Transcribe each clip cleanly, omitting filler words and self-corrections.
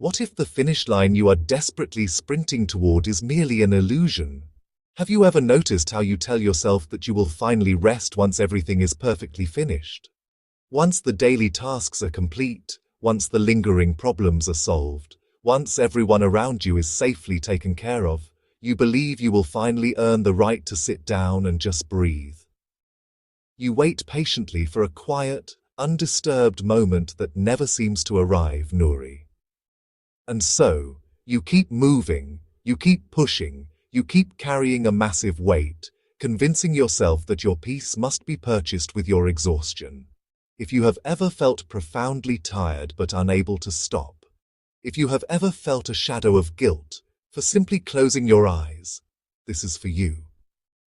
What if the finish line you are desperately sprinting toward is merely an illusion? Have you ever noticed how you tell yourself that you will finally rest once everything is perfectly finished? Once the daily tasks are complete, once the lingering problems are solved, once everyone around you is safely taken care of, you believe you will finally earn the right to sit down and just breathe. You wait patiently for a quiet, undisturbed moment that never seems to arrive, Nouri. And so, you keep moving, you keep pushing, you keep carrying a massive weight, convincing yourself that your peace must be purchased with your exhaustion. If you have ever felt profoundly tired but unable to stop, if you have ever felt a shadow of guilt for simply closing your eyes, this is for you.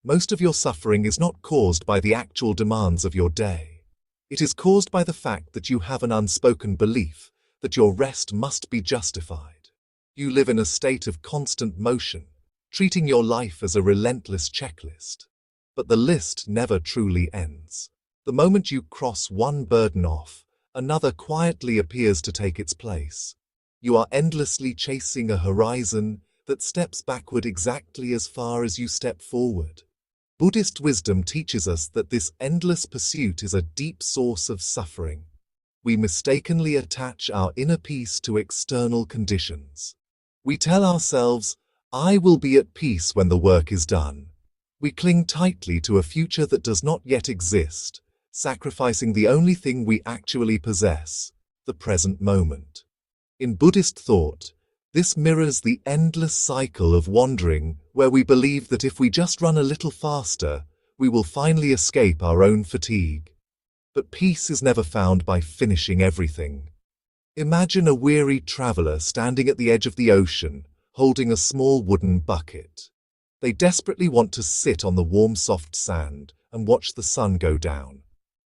Most of your suffering is not caused by the actual demands of your day. It is caused by the fact that you have an unspoken belief that your rest must be justified. You live in a state of constant motion, treating your life as a relentless checklist. But the list never truly ends. The moment you cross one burden off, another quietly appears to take its place. You are endlessly chasing a horizon that steps backward exactly as far as you step forward. Buddhist wisdom teaches us that this endless pursuit is a deep source of suffering. We mistakenly attach our inner peace to external conditions. We tell ourselves, "I will be at peace when the work is done." We cling tightly to a future that does not yet exist, sacrificing the only thing we actually possess, the present moment. In Buddhist thought, this mirrors the endless cycle of wandering, where we believe that if we just run a little faster, we will finally escape our own fatigue. But peace is never found by finishing everything. Imagine a weary traveler standing at the edge of the ocean, holding a small wooden bucket. They desperately want to sit on the warm, soft sand and watch the sun go down.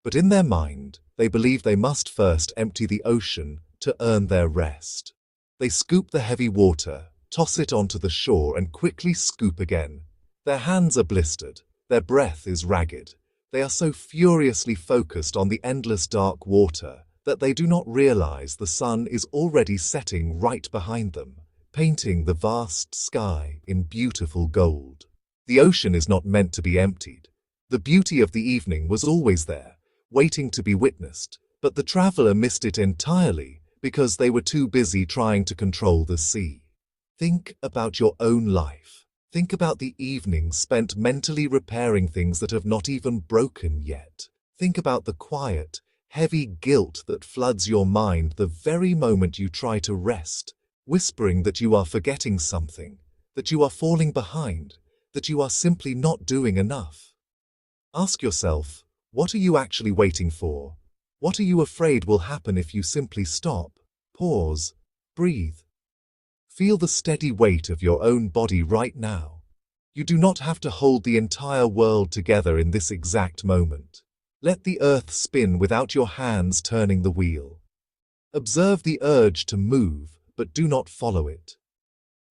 But in their mind, they believe they must first empty the ocean to earn their rest. They scoop the heavy water, toss it onto the shore and quickly scoop again. Their hands are blistered, their breath is ragged. They are so furiously focused on the endless dark water that they do not realize the sun is already setting right behind them, painting the vast sky in beautiful gold. The ocean is not meant to be emptied. The beauty of the evening was always there, waiting to be witnessed, but the traveler missed it entirely because they were too busy trying to control the sea. Think about your own life. Think about the evenings spent mentally repairing things that have not even broken yet. Think about the quiet, heavy guilt that floods your mind the very moment you try to rest, whispering that you are forgetting something, that you are falling behind, that you are simply not doing enough. Ask yourself, what are you actually waiting for? What are you afraid will happen if you simply stop, pause, breathe? Feel the steady weight of your own body right now. You do not have to hold the entire world together in this exact moment. Let the earth spin without your hands turning the wheel. Observe the urge to move, but do not follow it.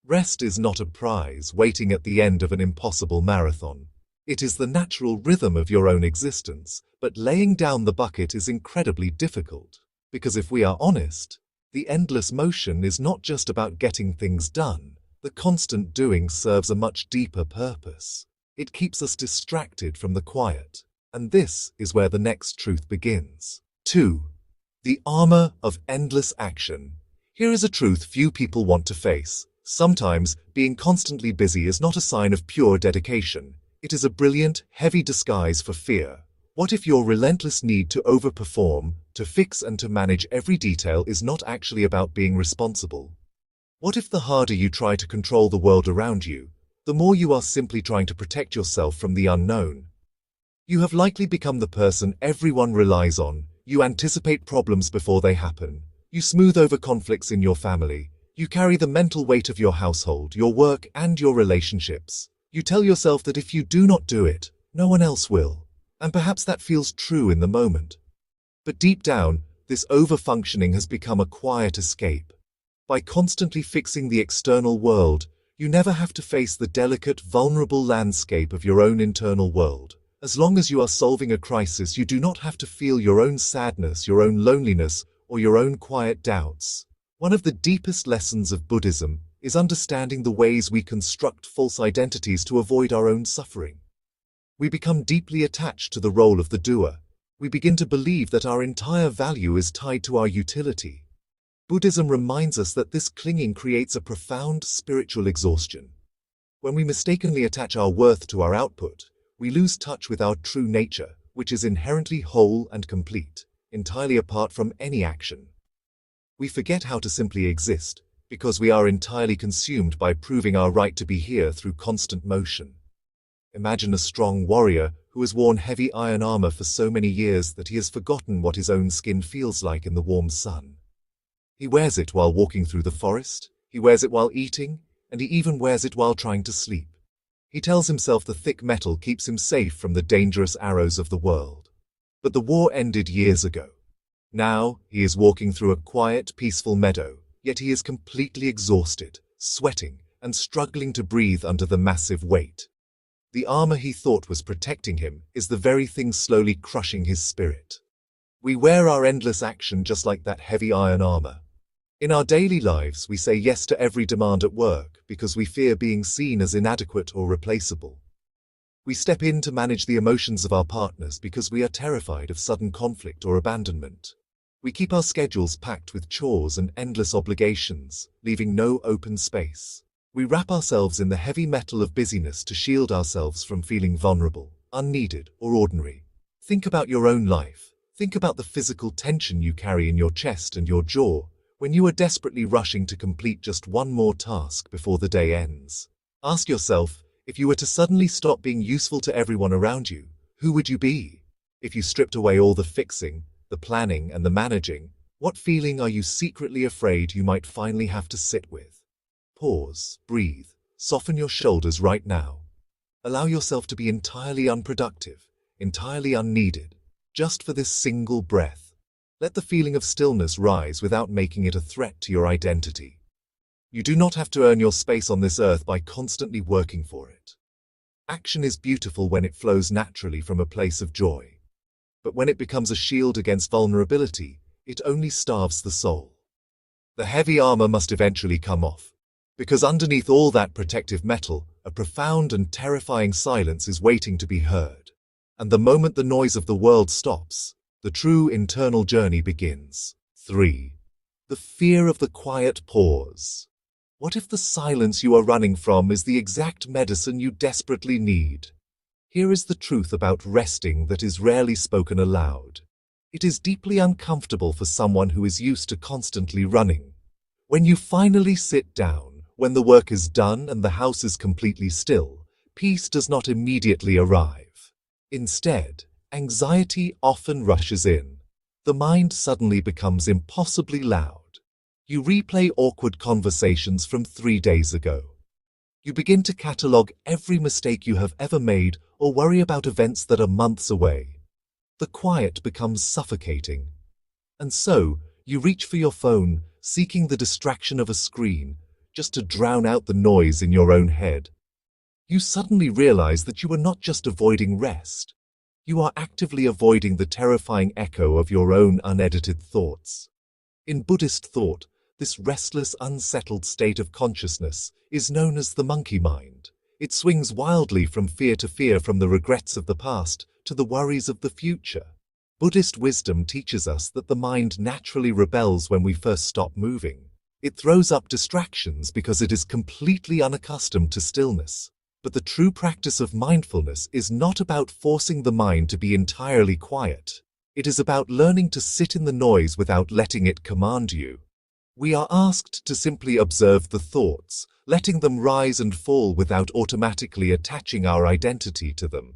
Rest is not a prize waiting at the end of an impossible marathon. It is the natural rhythm of your own existence, but laying down the bucket is incredibly difficult, because if we are honest, the endless motion is not just about getting things done. The constant doing serves a much deeper purpose. It keeps us distracted from the quiet, and this is where the next truth begins. 2. The armor of endless action. Here is a truth few people want to face. Sometimes, being constantly busy is not a sign of pure dedication. It is a brilliant, heavy disguise for fear. What if your relentless need to overperform, to fix and to manage every detail is not actually about being responsible? What if the harder you try to control the world around you, the more you are simply trying to protect yourself from the unknown? You have likely become the person everyone relies on. You anticipate problems before they happen. You smooth over conflicts in your family. You carry the mental weight of your household, your work, and your relationships. You tell yourself that if you do not do it, no one else will. And perhaps that feels true in the moment. But deep down, this overfunctioning has become a quiet escape. By constantly fixing the external world, you never have to face the delicate, vulnerable landscape of your own internal world. As long as you are solving a crisis, you do not have to feel your own sadness, your own loneliness, or your own quiet doubts. One of the deepest lessons of Buddhism is understanding the ways we construct false identities to avoid our own suffering. We become deeply attached to the role of the doer. We begin to believe that our entire value is tied to our utility. Buddhism reminds us that this clinging creates a profound spiritual exhaustion. When we mistakenly attach our worth to our output, we lose touch with our true nature, which is inherently whole and complete, entirely apart from any action. We forget how to simply exist, because we are entirely consumed by proving our right to be here through constant motion. Imagine a strong warrior who has worn heavy iron armor for so many years that he has forgotten what his own skin feels like in the warm sun. He wears it while walking through the forest, he wears it while eating, and he even wears it while trying to sleep. He tells himself the thick metal keeps him safe from the dangerous arrows of the world. But the war ended years ago. Now he is walking through a quiet, peaceful meadow, yet he is completely exhausted, sweating, and struggling to breathe under the massive weight. The armor he thought was protecting him is the very thing slowly crushing his spirit. We wear our endless action just like that heavy iron armor. In our daily lives, we say yes to every demand at work because we fear being seen as inadequate or replaceable. We step in to manage the emotions of our partners because we are terrified of sudden conflict or abandonment. We keep our schedules packed with chores and endless obligations, leaving no open space. We wrap ourselves in the heavy metal of busyness to shield ourselves from feeling vulnerable, unneeded, or ordinary. Think about your own life. Think about the physical tension you carry in your chest and your jaw when you are desperately rushing to complete just one more task before the day ends. Ask yourself, if you were to suddenly stop being useful to everyone around you, who would you be? If you stripped away all the fixing, the planning, and the managing, what feeling are you secretly afraid you might finally have to sit with? Pause, breathe, soften your shoulders right now. Allow yourself to be entirely unproductive, entirely unneeded, just for this single breath. Let the feeling of stillness rise without making it a threat to your identity. You do not have to earn your space on this earth by constantly working for it. Action is beautiful when it flows naturally from a place of joy. But when it becomes a shield against vulnerability, it only starves the soul. The heavy armor must eventually come off, because underneath all that protective metal, a profound and terrifying silence is waiting to be heard. And the moment the noise of the world stops, the true internal journey begins. 3. The fear of the quiet pause. What if the silence you are running from is the exact medicine you desperately need? Here is the truth about resting that is rarely spoken aloud. It is deeply uncomfortable for someone who is used to constantly running. When you finally sit down, when the work is done and the house is completely still, peace does not immediately arrive. Instead, anxiety often rushes in. The mind suddenly becomes impossibly loud. You replay awkward conversations from 3 days ago. You begin to catalogue every mistake you have ever made or worry about events that are months away. The quiet becomes suffocating. And so, you reach for your phone, seeking the distraction of a screen, just to drown out the noise in your own head. You suddenly realize that you are not just avoiding rest. You are actively avoiding the terrifying echo of your own unedited thoughts. In Buddhist thought, this restless, unsettled state of consciousness is known as the monkey mind. It swings wildly from fear to fear, from the regrets of the past to the worries of the future. Buddhist wisdom teaches us that the mind naturally rebels when we first stop moving. It throws up distractions because it is completely unaccustomed to stillness. But the true practice of mindfulness is not about forcing the mind to be entirely quiet. It is about learning to sit in the noise without letting it command you. We are asked to simply observe the thoughts, letting them rise and fall without automatically attaching our identity to them.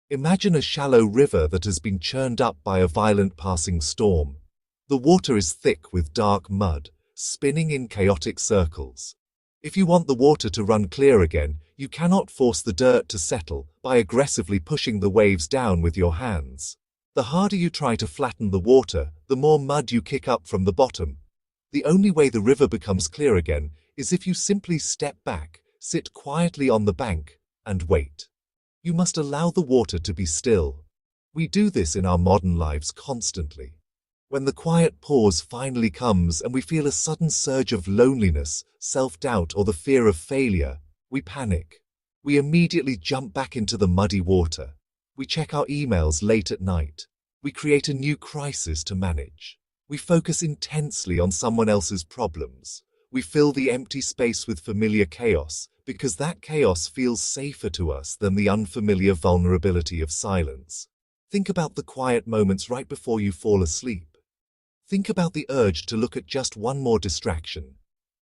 Imagine a shallow river that has been churned up by a violent passing storm. The water is thick with dark mud, spinning in chaotic circles. If you want the water to run clear again, you cannot force the dirt to settle by aggressively pushing the waves down with your hands. The harder you try to flatten the water, the more mud you kick up from the bottom. The only way the river becomes clear again is if you simply step back, sit quietly on the bank, and wait. You must allow the water to be still. We do this in our modern lives constantly. When the quiet pause finally comes and we feel a sudden surge of loneliness, self-doubt, or the fear of failure, we panic. We immediately jump back into the muddy water. We check our emails late at night. We create a new crisis to manage. We focus intensely on someone else's problems. We fill the empty space with familiar chaos because that chaos feels safer to us than the unfamiliar vulnerability of silence. Think about the quiet moments right before you fall asleep. Think about the urge to look at just one more distraction.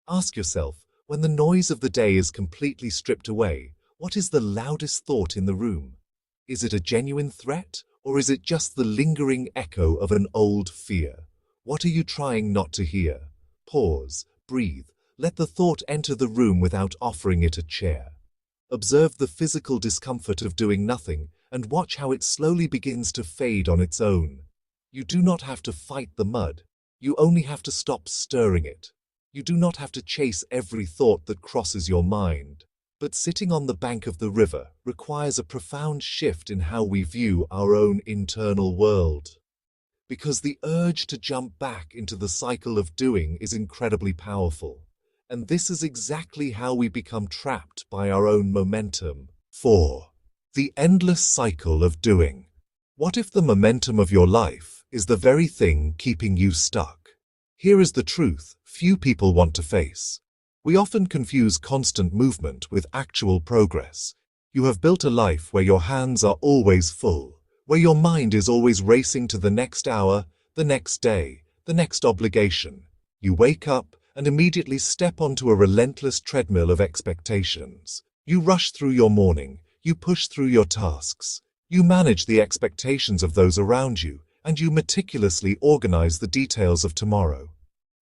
Ask yourself, when the noise of the day is completely stripped away, what is the loudest thought in the room? Is it a genuine threat, or is it just the lingering echo of an old fear? What are you trying not to hear? Pause, breathe, let the thought enter the room without offering it a chair. Observe the physical discomfort of doing nothing and watch how it slowly begins to fade on its own. You do not have to fight the mud. You only have to stop stirring it. You do not have to chase every thought that crosses your mind. But sitting on the bank of the river requires a profound shift in how we view our own internal world. Because the urge to jump back into the cycle of doing is incredibly powerful. And this is exactly how we become trapped by our own momentum. 4. The endless cycle of doing. What if the momentum of your life is the very thing keeping you stuck? Here is the truth few people want to face. We often confuse constant movement with actual progress. You have built a life where your hands are always full, where your mind is always racing to the next hour, the next day, the next obligation. You wake up and immediately step onto a relentless treadmill of expectations. You rush through your morning, you push through your tasks, you manage the expectations of those around you, and you meticulously organize the details of tomorrow.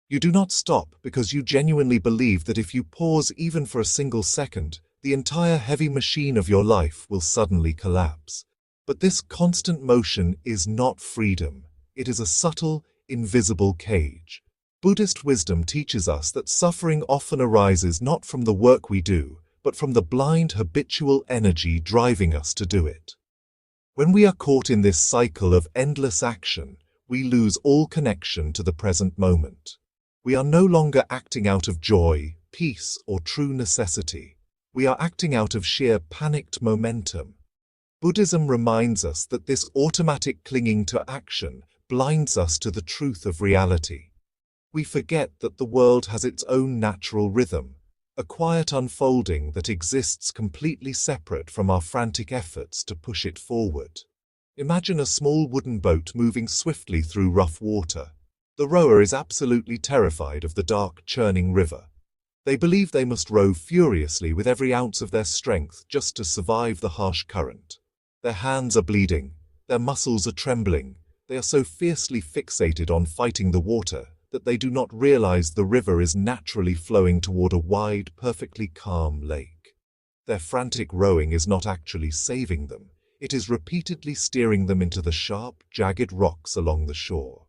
You do not stop because you genuinely believe that if you pause even for a single second, the entire heavy machine of your life will suddenly collapse. But this constant motion is not freedom. It is a subtle, invisible cage. Buddhist wisdom teaches us that suffering often arises not from the work we do, but from the blind habitual energy driving us to do it. When we are caught in this cycle of endless action, we lose all connection to the present moment. We are no longer acting out of joy, peace, or true necessity. We are acting out of sheer panicked momentum. Buddhism reminds us that this automatic clinging to action blinds us to the truth of reality. We forget that the world has its own natural rhythm, a quiet unfolding that exists completely separate from our frantic efforts to push it forward. Imagine a small wooden boat moving swiftly through rough water. The rower is absolutely terrified of the dark, churning river. They believe they must row furiously with every ounce of their strength just to survive the harsh current. Their hands are bleeding, their muscles are trembling. They are so fiercely fixated on fighting the water that they do not realize the river is naturally flowing toward a wide, perfectly calm lake. Their frantic rowing is not actually saving them. It is repeatedly steering them into the sharp, jagged rocks along the shore.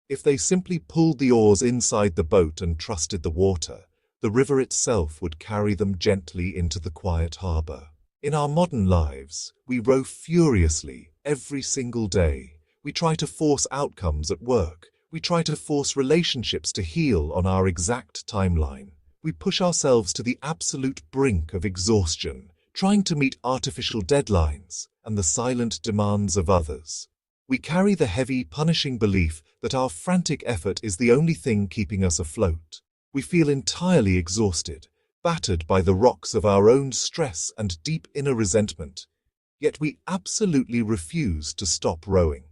If they simply pulled the oars inside the boat and trusted the water, the river itself would carry them gently into the quiet harbor. In our modern lives, we row furiously every single day. We try to force outcomes at work. We try to force relationships to heal on our exact timeline. We push ourselves to the absolute brink of exhaustion, trying to meet artificial deadlines and the silent demands of others. We carry the heavy, punishing belief that our frantic effort is the only thing keeping us afloat. We feel entirely exhausted, battered by the rocks of our own stress and deep inner resentment, yet we absolutely refuse to stop rowing.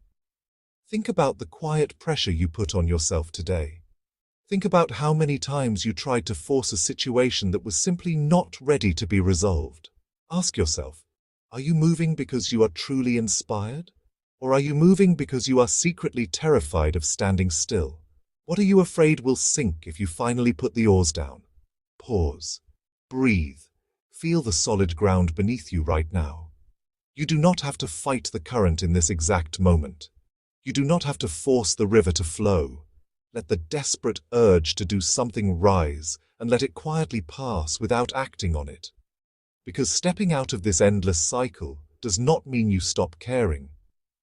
Think about the quiet pressure you put on yourself today. Think about how many times you tried to force a situation that was simply not ready to be resolved. Ask yourself, are you moving because you are truly inspired? Or are you moving because you are secretly terrified of standing still? What are you afraid will sink if you finally put the oars down? Pause. Breathe. Feel the solid ground beneath you right now. You do not have to fight the current in this exact moment. You do not have to force the river to flow. Let the desperate urge to do something rise and let it quietly pass without acting on it. Because stepping out of this endless cycle does not mean you stop caring.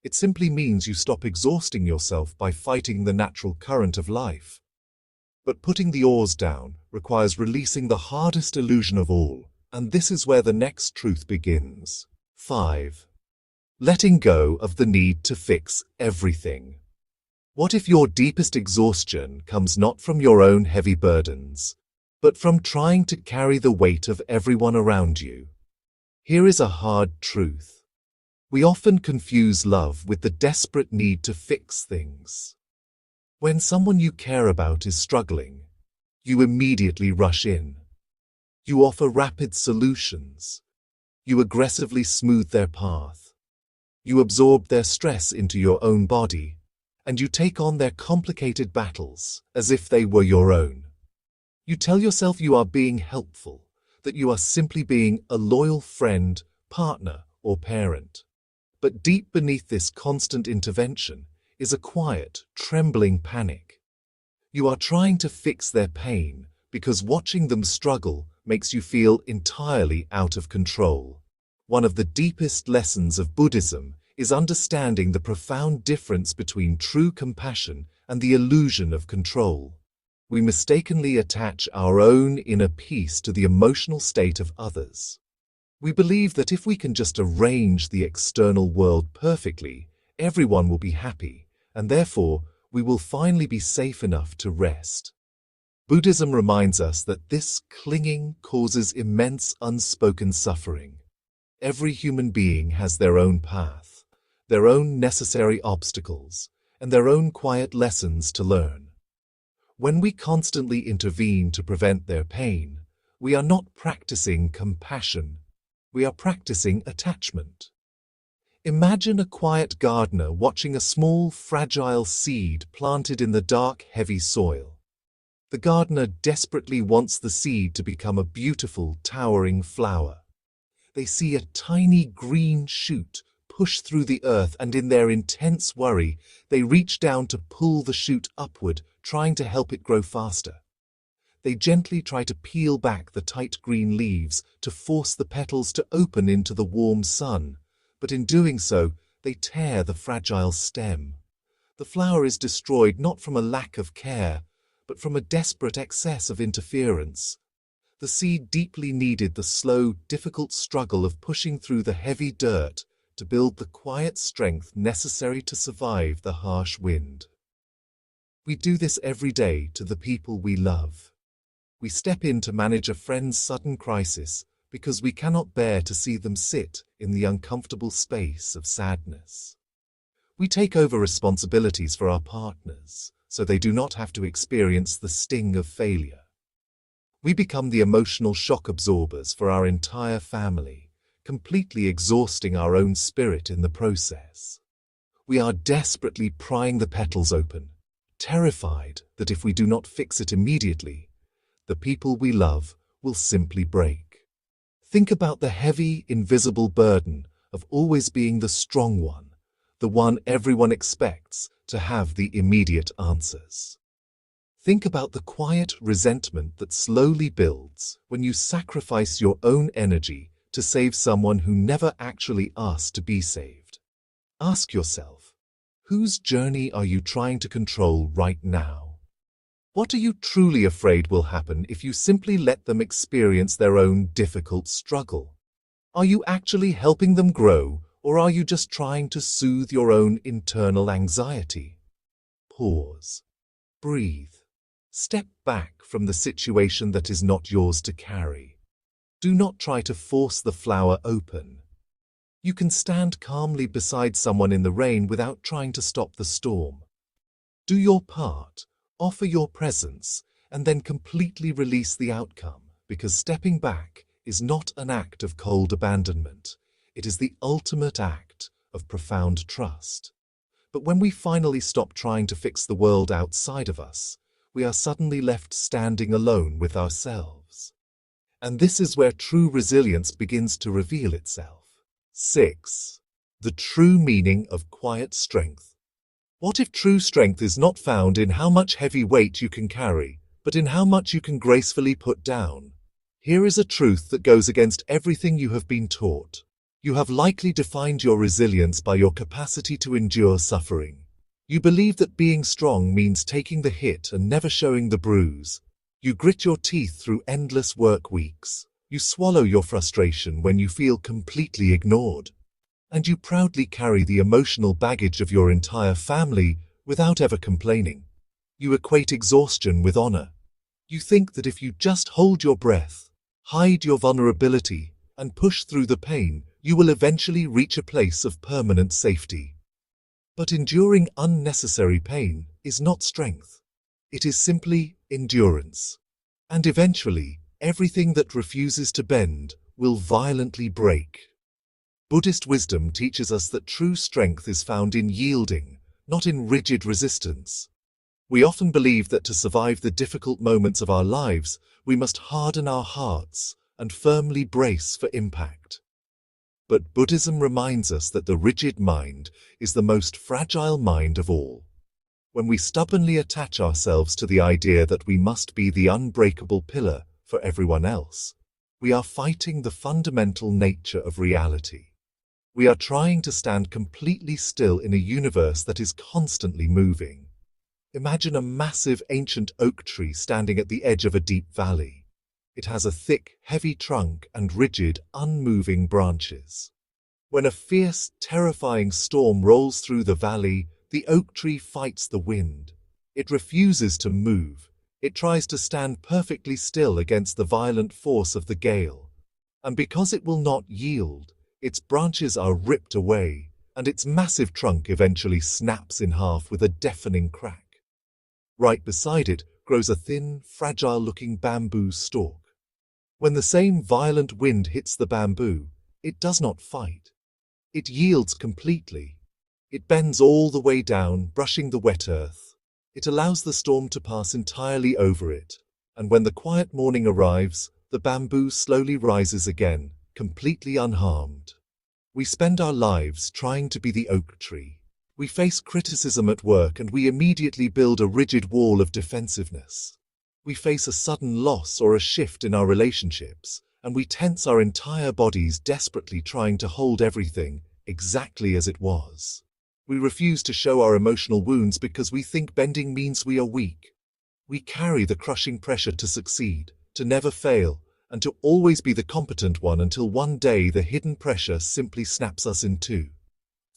It simply means you stop exhausting yourself by fighting the natural current of life. But putting the oars down requires releasing the hardest illusion of all, and this is where the next truth begins. 5. Letting go of the need to fix everything. What if your deepest exhaustion comes not from your own heavy burdens, but from trying to carry the weight of everyone around you? Here is a hard truth. We often confuse love with the desperate need to fix things. When someone you care about is struggling, you immediately rush in. You offer rapid solutions. You aggressively smooth their path. You absorb their stress into your own body, and you take on their complicated battles as if they were your own. You tell yourself you are being helpful, that you are simply being a loyal friend, partner, or parent. But deep beneath this constant intervention is a quiet, trembling panic. You are trying to fix their pain because watching them struggle makes you feel entirely out of control. One of the deepest lessons of Buddhism is understanding the profound difference between true compassion and the illusion of control. We mistakenly attach our own inner peace to the emotional state of others. We believe that if we can just arrange the external world perfectly, everyone will be happy, and therefore we will finally be safe enough to rest. Buddhism reminds us that this clinging causes immense unspoken suffering. Every human being has their own path, their own necessary obstacles, and their own quiet lessons to learn. When we constantly intervene to prevent their pain, we are not practicing compassion. We are practicing attachment. Imagine a quiet gardener watching a small, fragile seed planted in the dark, heavy soil. The gardener desperately wants the seed to become a beautiful, towering flower. They see a tiny green shoot push through the earth, and in their intense worry, they reach down to pull the shoot upward, trying to help it grow faster. They gently try to peel back the tight green leaves to force the petals to open into the warm sun, but in doing so, they tear the fragile stem. The flower is destroyed not from a lack of care, but from a desperate excess of interference. The seed deeply needed the slow, difficult struggle of pushing through the heavy dirt to build the quiet strength necessary to survive the harsh wind. We do this every day to the people we love. We step in to manage a friend's sudden crisis because we cannot bear to see them sit in the uncomfortable space of sadness. We take over responsibilities for our partners so they do not have to experience the sting of failure. We become the emotional shock absorbers for our entire family, completely exhausting our own spirit in the process. We are desperately prying the petals open, terrified that if we do not fix it immediately, the people we love will simply break. Think about the heavy, invisible burden of always being the strong one, the one everyone expects to have the immediate answers. Think about the quiet resentment that slowly builds when you sacrifice your own energy to save someone who never actually asked to be saved. Ask yourself, whose journey are you trying to control right now? What are you truly afraid will happen if you simply let them experience their own difficult struggle? Are you actually helping them grow, or are you just trying to soothe your own internal anxiety? Pause. Breathe. Step back from the situation that is not yours to carry. Do not try to force the flower open. You can stand calmly beside someone in the rain without trying to stop the storm. Do your part. Offer your presence, and then completely release the outcome, because stepping back is not an act of cold abandonment. It is the ultimate act of profound trust. But when we finally stop trying to fix the world outside of us, we are suddenly left standing alone with ourselves. And this is where true resilience begins to reveal itself. 6. The true meaning of quiet strength. What if true strength is not found in how much heavy weight you can carry, but in how much you can gracefully put down? Here is a truth that goes against everything you have been taught. You have likely defined your resilience by your capacity to endure suffering. You believe that being strong means taking the hit and never showing the bruise. You grit your teeth through endless work weeks. You swallow your frustration when you feel completely ignored. And you proudly carry the emotional baggage of your entire family without ever complaining. You equate exhaustion with honor. You think that if you just hold your breath, hide your vulnerability, and push through the pain, you will eventually reach a place of permanent safety. But enduring unnecessary pain is not strength. It is simply endurance. And eventually, everything that refuses to bend will violently break. Buddhist wisdom teaches us that true strength is found in yielding, not in rigid resistance. We often believe that to survive the difficult moments of our lives, we must harden our hearts and firmly brace for impact. But Buddhism reminds us that the rigid mind is the most fragile mind of all. When we stubbornly attach ourselves to the idea that we must be the unbreakable pillar for everyone else, we are fighting the fundamental nature of reality. We are trying to stand completely still in a universe that is constantly moving. Imagine a massive ancient oak tree standing at the edge of a deep valley. It has a thick, heavy trunk and rigid, unmoving branches. When a fierce, terrifying storm rolls through the valley, the oak tree fights the wind. It refuses to move. It tries to stand perfectly still against the violent force of the gale. And because it will not yield, its branches are ripped away, and its massive trunk eventually snaps in half with a deafening crack. Right beside it grows a thin, fragile-looking bamboo stalk. When the same violent wind hits the bamboo, it does not fight. It yields completely. It bends all the way down, brushing the wet earth. It allows the storm to pass entirely over it, and when the quiet morning arrives, the bamboo slowly rises again, completely unharmed. We spend our lives trying to be the oak tree. We face criticism at work and we immediately build a rigid wall of defensiveness. We face a sudden loss or a shift in our relationships, and we tense our entire bodies desperately trying to hold everything exactly as it was. We refuse to show our emotional wounds because we think bending means we are weak. We carry the crushing pressure to succeed, to never fail, and to always be the competent one until one day the hidden pressure simply snaps us in two.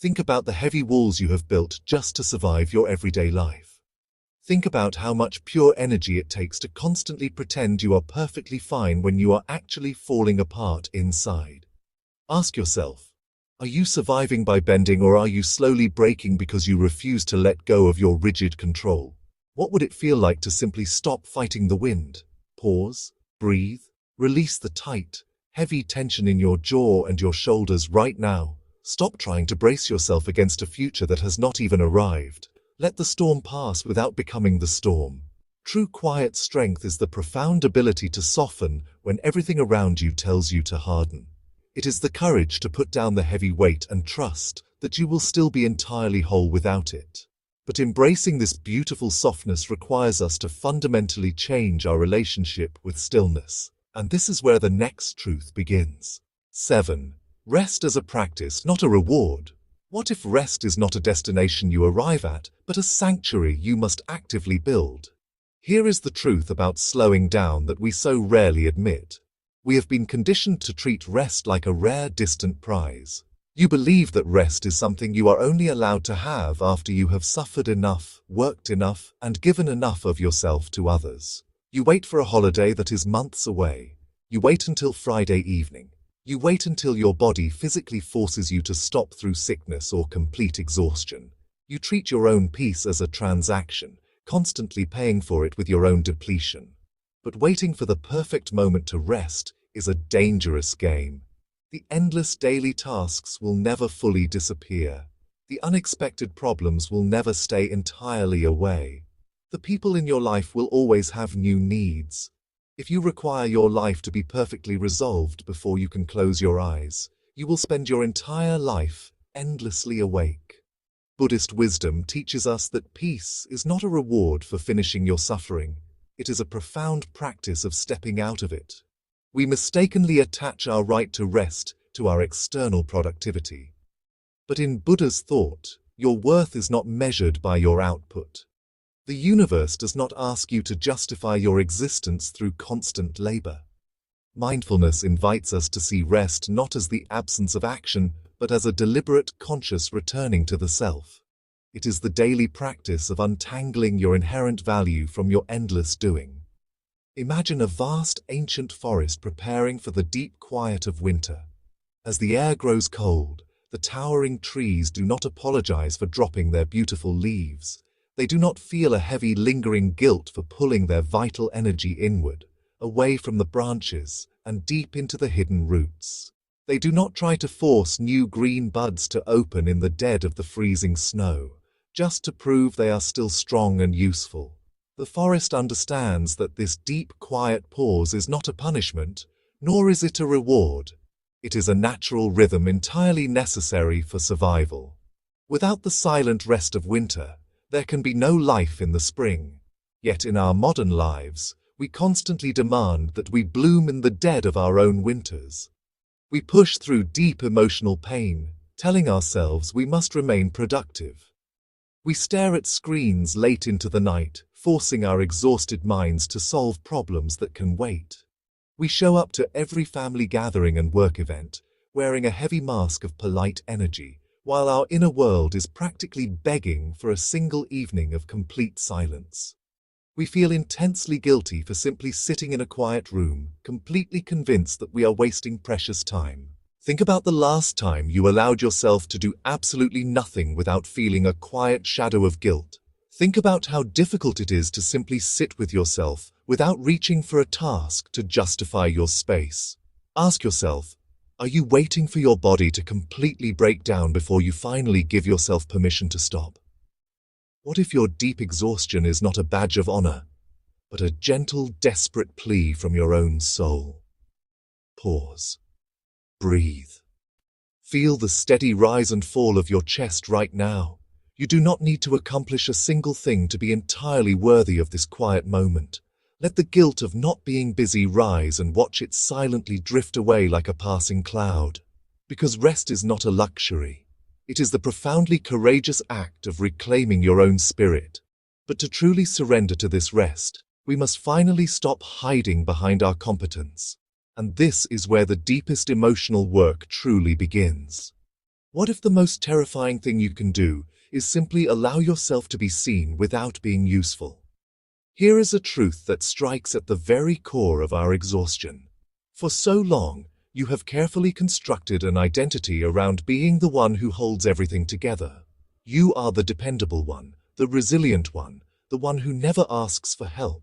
Think about the heavy walls you have built just to survive your everyday life. Think about how much pure energy it takes to constantly pretend you are perfectly fine when you are actually falling apart inside. Ask yourself, are you surviving by bending or are you slowly breaking because you refuse to let go of your rigid control? What would it feel like to simply stop fighting the wind? Pause, breathe, release the tight, heavy tension in your jaw and your shoulders right now. Stop trying to brace yourself against a future that has not even arrived. Let the storm pass without becoming the storm. True quiet strength is the profound ability to soften when everything around you tells you to harden. It is the courage to put down the heavy weight and trust that you will still be entirely whole without it. But embracing this beautiful softness requires us to fundamentally change our relationship with stillness. And this is where the next truth begins. 7. Rest as a practice, not a reward. What if rest is not a destination you arrive at, but a sanctuary you must actively build? Here is the truth about slowing down that we so rarely admit. We have been conditioned to treat rest like a rare, distant prize. You believe that rest is something you are only allowed to have after you have suffered enough, worked enough, and given enough of yourself to others. You wait for a holiday that is months away. You wait until Friday evening. You wait until your body physically forces you to stop through sickness or complete exhaustion. You treat your own peace as a transaction, constantly paying for it with your own depletion. But waiting for the perfect moment to rest is a dangerous game. The endless daily tasks will never fully disappear. The unexpected problems will never stay entirely away. The people in your life will always have new needs. If you require your life to be perfectly resolved before you can close your eyes, you will spend your entire life endlessly awake. Buddhist wisdom teaches us that peace is not a reward for finishing your suffering. It is a profound practice of stepping out of it. We mistakenly attach our right to rest to our external productivity. But in Buddha's thought, your worth is not measured by your output. The universe does not ask you to justify your existence through constant labor. Mindfulness invites us to see rest not as the absence of action, but as a deliberate, conscious returning to the self. It is the daily practice of untangling your inherent value from your endless doing. Imagine a vast, ancient forest preparing for the deep quiet of winter. As the air grows cold, the towering trees do not apologize for dropping their beautiful leaves. They do not feel a heavy, lingering guilt for pulling their vital energy inward, away from the branches and deep into the hidden roots. They do not try to force new green buds to open in the dead of the freezing snow, just to prove they are still strong and useful. The forest understands that this deep, quiet pause is not a punishment, nor is it a reward. It is a natural rhythm entirely necessary for survival. Without the silent rest of winter, there can be no life in the spring. Yet in our modern lives, we constantly demand that we bloom in the dead of our own winters. We push through deep emotional pain, telling ourselves we must remain productive. We stare at screens late into the night, forcing our exhausted minds to solve problems that can wait. We show up to every family gathering and work event, wearing a heavy mask of polite energy, while our inner world is practically begging for a single evening of complete silence. We feel intensely guilty for simply sitting in a quiet room, completely convinced that we are wasting precious time. Think about the last time you allowed yourself to do absolutely nothing without feeling a quiet shadow of guilt. Think about how difficult it is to simply sit with yourself without reaching for a task to justify your space. Ask yourself, are you waiting for your body to completely break down before you finally give yourself permission to stop? What if your deep exhaustion is not a badge of honor, but a gentle, desperate plea from your own soul? Pause. Breathe. Feel the steady rise and fall of your chest right now. You do not need to accomplish a single thing to be entirely worthy of this quiet moment. Let the guilt of not being busy rise and watch it silently drift away like a passing cloud. Because rest is not a luxury. It is the profoundly courageous act of reclaiming your own spirit. But to truly surrender to this rest, we must finally stop hiding behind our competence. And this is where the deepest emotional work truly begins. What if the most terrifying thing you can do is simply allow yourself to be seen without being useful? Here is a truth that strikes at the very core of our exhaustion. For so long, you have carefully constructed an identity around being the one who holds everything together. You are the dependable one, the resilient one, the one who never asks for help.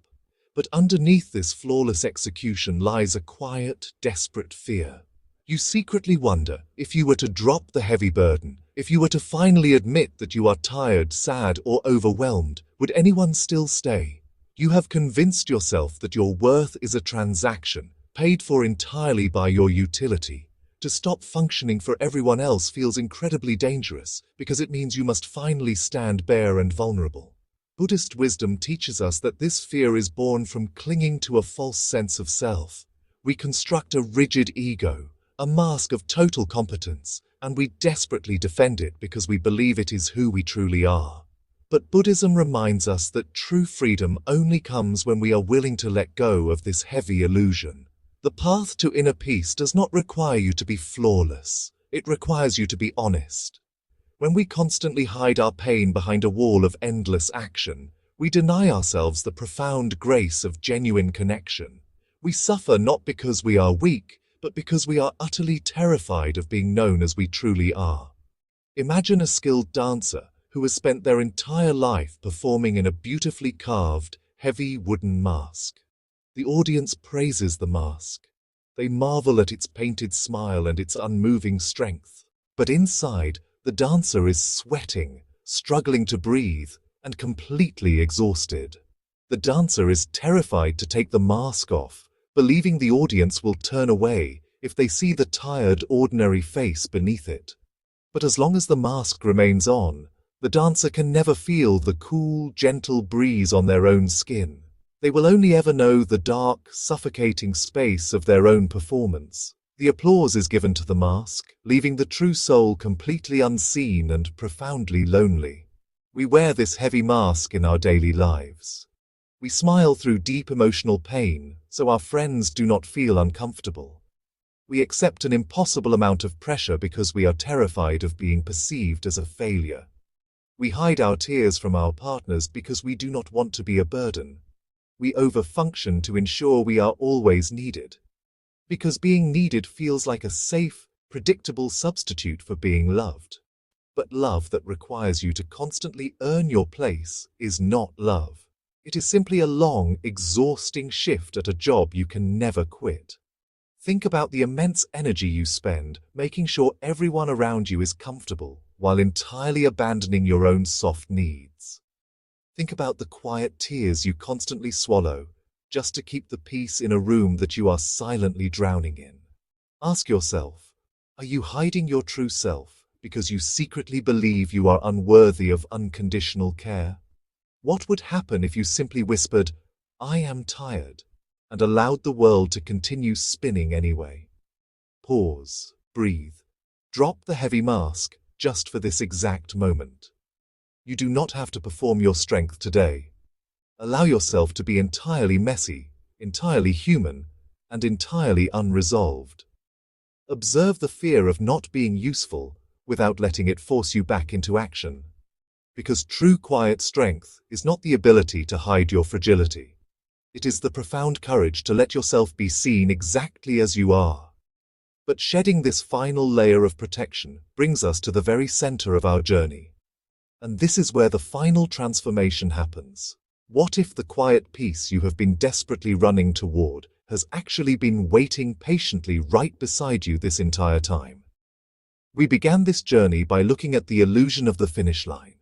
But underneath this flawless execution lies a quiet, desperate fear. You secretly wonder, if you were to drop the heavy burden, if you were to finally admit that you are tired, sad, or overwhelmed, would anyone still stay? You have convinced yourself that your worth is a transaction, paid for entirely by your utility. To stop functioning for everyone else feels incredibly dangerous, because it means you must finally stand bare and vulnerable. Buddhist wisdom teaches us that this fear is born from clinging to a false sense of self. We construct a rigid ego, a mask of total competence, and we desperately defend it because we believe it is who we truly are. But Buddhism reminds us that true freedom only comes when we are willing to let go of this heavy illusion. The path to inner peace does not require you to be flawless. It requires you to be honest. When we constantly hide our pain behind a wall of endless action, we deny ourselves the profound grace of genuine connection. We suffer not because we are weak, but because we are utterly terrified of being known as we truly are. Imagine a skilled dancer who has spent their entire life performing in a beautifully carved, heavy wooden mask. The audience praises the mask. They marvel at its painted smile and its unmoving strength. But inside, the dancer is sweating, struggling to breathe, and completely exhausted. The dancer is terrified to take the mask off, believing the audience will turn away if they see the tired, ordinary face beneath it. But as long as the mask remains on, the dancer can never feel the cool, gentle breeze on their own skin. They will only ever know the dark, suffocating space of their own performance. The applause is given to the mask, leaving the true soul completely unseen and profoundly lonely. We wear this heavy mask in our daily lives. We smile through deep emotional pain, so our friends do not feel uncomfortable. We accept an impossible amount of pressure because we are terrified of being perceived as a failure. We hide our tears from our partners because we do not want to be a burden. We overfunction to ensure we are always needed. Because being needed feels like a safe, predictable substitute for being loved. But love that requires you to constantly earn your place is not love. It is simply a long, exhausting shift at a job you can never quit. Think about the immense energy you spend making sure everyone around you is comfortable while entirely abandoning your own soft needs. Think about the quiet tears you constantly swallow just to keep the peace in a room that you are silently drowning in. Ask yourself, are you hiding your true self because you secretly believe you are unworthy of unconditional care? What would happen if you simply whispered, "I am tired," and allowed the world to continue spinning anyway? Pause, breathe, drop the heavy mask just for this exact moment. You do not have to perform your strength today. Allow yourself to be entirely messy, entirely human, and entirely unresolved. Observe the fear of not being useful without letting it force you back into action. Because true quiet strength is not the ability to hide your fragility. It is the profound courage to let yourself be seen exactly as you are. But shedding this final layer of protection brings us to the very center of our journey. And this is where the final transformation happens. What if the quiet peace you have been desperately running toward has actually been waiting patiently right beside you this entire time? We began this journey by looking at the illusion of the finish line.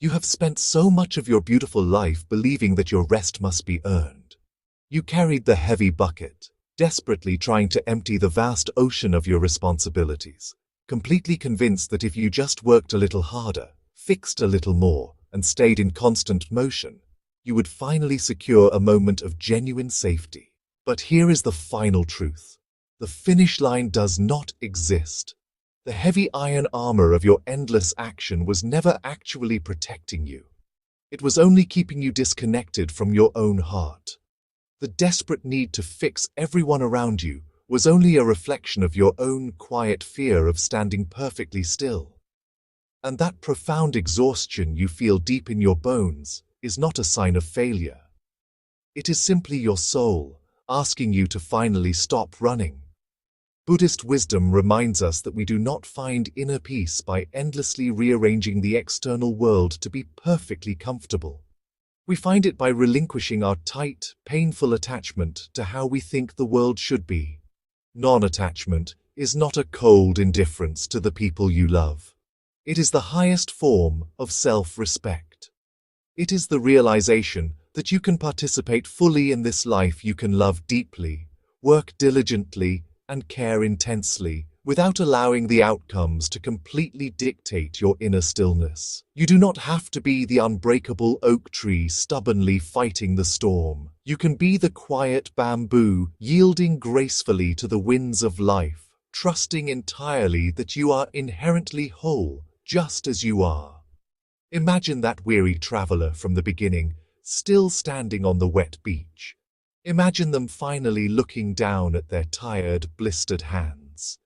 You have spent so much of your beautiful life believing that your rest must be earned. You carried the heavy bucket, desperately trying to empty the vast ocean of your responsibilities, completely convinced that if you just worked a little harder, fixed a little more, and stayed in constant motion, you would finally secure a moment of genuine safety. But here is the final truth. The finish line does not exist. The heavy iron armor of your endless action was never actually protecting you. It was only keeping you disconnected from your own heart. The desperate need to fix everyone around you was only a reflection of your own quiet fear of standing perfectly still. And that profound exhaustion you feel deep in your bones is not a sign of failure. It is simply your soul asking you to finally stop running. Buddhist wisdom reminds us that we do not find inner peace by endlessly rearranging the external world to be perfectly comfortable. We find it by relinquishing our tight, painful attachment to how we think the world should be. Non-attachment is not a cold indifference to the people you love. It is the highest form of self-respect. It is the realization that you can participate fully in this life, you can love deeply, work diligently, and care intensely, without allowing the outcomes to completely dictate your inner stillness. You do not have to be the unbreakable oak tree stubbornly fighting the storm. You can be the quiet bamboo yielding gracefully to the winds of life, trusting entirely that you are inherently whole, just as you are. Imagine that weary traveler from the beginning, still standing on the wet beach. Imagine them finally looking down at their tired, blistered hands.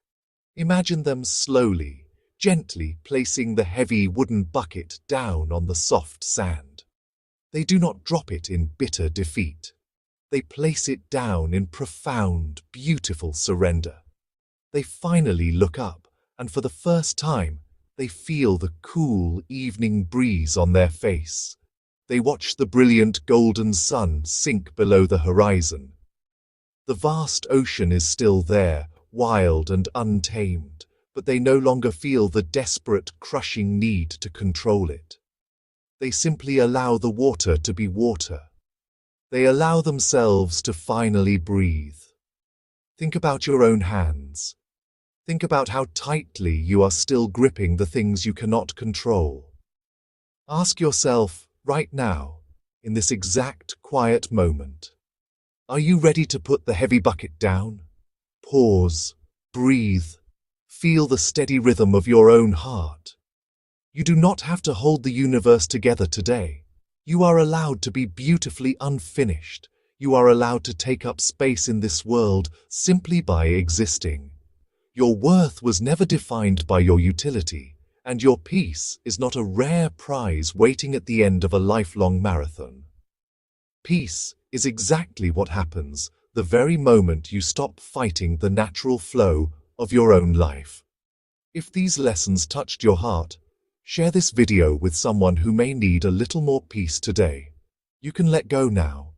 Imagine them slowly, gently placing the heavy wooden bucket down on the soft sand. They do not drop it in bitter defeat. They place it down in profound, beautiful surrender. They finally look up, and for the first time, they feel the cool evening breeze on their face. They watch the brilliant golden sun sink below the horizon. The vast ocean is still there, wild and untamed, but they no longer feel the desperate, crushing need to control it. They simply allow the water to be water. They allow themselves to finally breathe. Think about your own hands. Think about how tightly you are still gripping the things you cannot control. Ask yourself, right now, in this exact quiet moment, are you ready to put the heavy bucket down? Pause, Breathe. Feel the steady rhythm of your own heart. You do not have to hold the universe together today. You are allowed to be beautifully unfinished. You are allowed to take up space in this world simply by existing. Your worth was never defined by your utility, and your peace is not a rare prize waiting at the end of a lifelong marathon. Peace is exactly what happens the very moment you stop fighting the natural flow of your own life. If these lessons touched your heart, share this video with someone who may need a little more peace today. You can let go now.